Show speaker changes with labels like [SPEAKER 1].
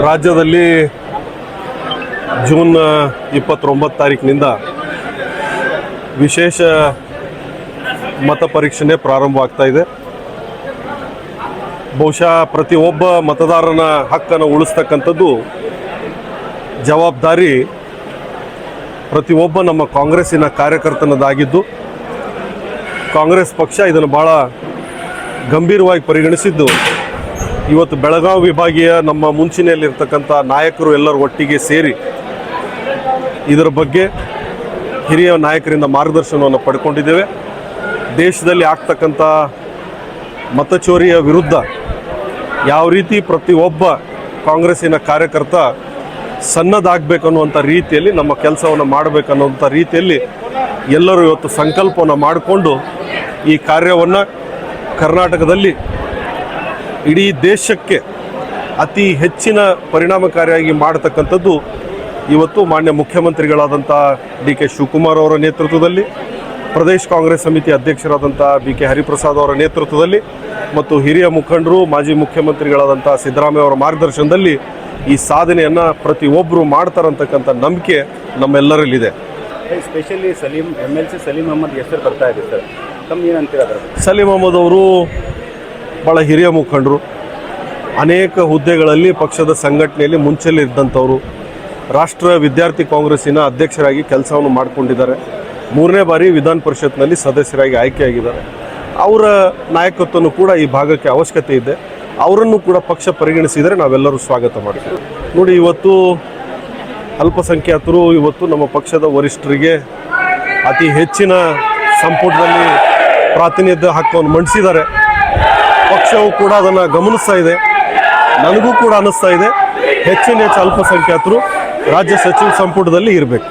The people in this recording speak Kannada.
[SPEAKER 1] ರಾಜ್ಯದಲ್ಲಿ ಜೂನ್ 29 ತಾರೀಕಿನಿಂದ ವಿಶೇಷ ಮತ ಪರೀಕ್ಷೆ ಪ್ರಾರಂಭವಾಗ್ತಾ ಇದೆ. ಬಹುಶಃ ಪ್ರತಿಯೊಬ್ಬ ಮತದಾರನ ಹಕ್ಕನ್ನು ಉಳಿಸ್ತಕ್ಕಂಥದ್ದು ಜವಾಬ್ದಾರಿ ಪ್ರತಿಯೊಬ್ಬ ನಮ್ಮ ಕಾಂಗ್ರೆಸ್ಸಿನ ಕಾರ್ಯಕರ್ತನದಾಗಿದ್ದು, ಕಾಂಗ್ರೆಸ್ ಪಕ್ಷ ಇದನ್ನು ಭಾಳ ಗಂಭೀರವಾಗಿ ಪರಿಗಣಿಸಿದ್ದು, ಇವತ್ತು ಬೆಳಗಾವಿ ವಿಭಾಗೀಯ ನಮ್ಮ ಮುಂಚೂಣಿಯಲ್ಲಿರ್ತಕ್ಕಂಥ ನಾಯಕರು ಎಲ್ಲರೂ ಒಟ್ಟಿಗೆ ಸೇರಿ ಇದರ ಬಗ್ಗೆ ಹಿರಿಯ ನಾಯಕರಿಂದ ಮಾರ್ಗದರ್ಶನವನ್ನು ಪಡ್ಕೊಂಡಿದ್ದೇವೆ. ದೇಶದಲ್ಲಿ ಆಗ್ತಕ್ಕಂಥ ಮತಚೋರಿಯ ವಿರುದ್ಧ ಯಾವ ರೀತಿ ಪ್ರತಿಯೊಬ್ಬ ಕಾಂಗ್ರೆಸ್ಸಿನ ಕಾರ್ಯಕರ್ತ ಸನ್ನದ್ಧಾಗಬೇಕನ್ನುವಂಥ ರೀತಿಯಲ್ಲಿ ನಮ್ಮ ಕೆಲಸವನ್ನು ಮಾಡಬೇಕನ್ನುವಂಥ ರೀತಿಯಲ್ಲಿ ಎಲ್ಲರೂ ಇವತ್ತು ಸಂಕಲ್ಪವನ್ನು ಮಾಡಿಕೊಂಡು ಈ ಕಾರ್ಯವನ್ನು ಕರ್ನಾಟಕದಲ್ಲಿ ಇಡೀ ದೇಶಕ್ಕೆ ಅತಿ ಹೆಚ್ಚಿನ ಪರಿಣಾಮಕಾರಿಯಾಗಿ ಮಾಡತಕ್ಕಂಥದ್ದು ಇವತ್ತು ಮಾನ್ಯ ಮುಖ್ಯಮಂತ್ರಿಗಳಾದಂಥ DK ಶಿವಕುಮಾರ್ ಅವರ ನೇತೃತ್ವದಲ್ಲಿ, ಪ್ರದೇಶ ಕಾಂಗ್ರೆಸ್ ಸಮಿತಿ ಅಧ್ಯಕ್ಷರಾದಂಥ BK ಹರಿಪ್ರಸಾದ್ ಅವರ ನೇತೃತ್ವದಲ್ಲಿ ಮತ್ತು ಹಿರಿಯ ಮುಖಂಡರು ಮಾಜಿ ಮುಖ್ಯಮಂತ್ರಿಗಳಾದಂಥ ಸಿದ್ದರಾಮಯ್ಯ ಅವರ ಮಾರ್ಗದರ್ಶನದಲ್ಲಿ ಈ ಸಾಧನೆಯನ್ನು ಪ್ರತಿಯೊಬ್ಬರು ಮಾಡ್ತಾರಂತಕ್ಕಂಥ ನಂಬಿಕೆ ನಮ್ಮೆಲ್ಲರಲ್ಲಿದೆ.
[SPEAKER 2] ಸ್ಪೆಷಲಿ MLC ಸಲೀಂ ಅಹಮದ್ ಹೆಸರು ಬರ್ತಾ ಇದೆ ಸರ್, ತಮ್ಮ ಏನಂತೀರ?
[SPEAKER 1] ಸಲೀಂ ಅಹಮದ್ ಅವರು ಭಾಳ ಹಿರಿಯ ಮುಖಂಡರು, ಅನೇಕ ಹುದ್ದೆಗಳಲ್ಲಿ ಪಕ್ಷದ ಸಂಘಟನೆಯಲ್ಲಿ ಮುಂಚೆಲ್ಲಿ ಇದ್ದಂಥವರು, ರಾಷ್ಟ್ರ ವಿದ್ಯಾರ್ಥಿ ಕಾಂಗ್ರೆಸ್ಸಿನ ಅಧ್ಯಕ್ಷರಾಗಿ ಕೆಲಸವನ್ನು ಮಾಡಿಕೊಂಡಿದ್ದಾರೆ, 3ನೇ ಬಾರಿ ವಿಧಾನ ಪರಿಷತ್ನಲ್ಲಿ ಸದಸ್ಯರಾಗಿ ಆಯ್ಕೆಯಾಗಿದ್ದಾರೆ. ಅವರ ನಾಯಕತ್ವನೂ ಕೂಡ ಈ ಭಾಗಕ್ಕೆ ಅವಶ್ಯಕತೆ ಇದೆ. ಅವರನ್ನು ಕೂಡ ಪಕ್ಷ ಪರಿಗಣಿಸಿದರೆ ನಾವೆಲ್ಲರೂ ಸ್ವಾಗತ ಮಾಡ್ತೀವಿ. ನೋಡಿ, ಇವತ್ತು ಅಲ್ಪಸಂಖ್ಯಾತರು ಇವತ್ತು ನಮ್ಮ ಪಕ್ಷದ ವರಿಷ್ಠರಿಗೆ ಅತಿ ಹೆಚ್ಚಿನ ಸಂಪುಟದಲ್ಲಿ ಪ್ರಾತಿನಿಧ್ಯ ಹಕ್ಕನ್ನು ಮಂಡಿಸಿದ್ದಾರೆ. ಪಕ್ಷವು ಕೂಡ ಅದನ್ನು ಗಮನಿಸ್ತಾ ಇದೆ. ನನಗೂ ಕೂಡ ಅನ್ನಿಸ್ತಾ ಇದೆ ಹೆಚ್ಚಿನ ಅಲ್ಪಸಂಖ್ಯಾತರು ರಾಜ್ಯ ಸಚಿವ ಸಂಪುಟದಲ್ಲಿ ಇರಬೇಕು.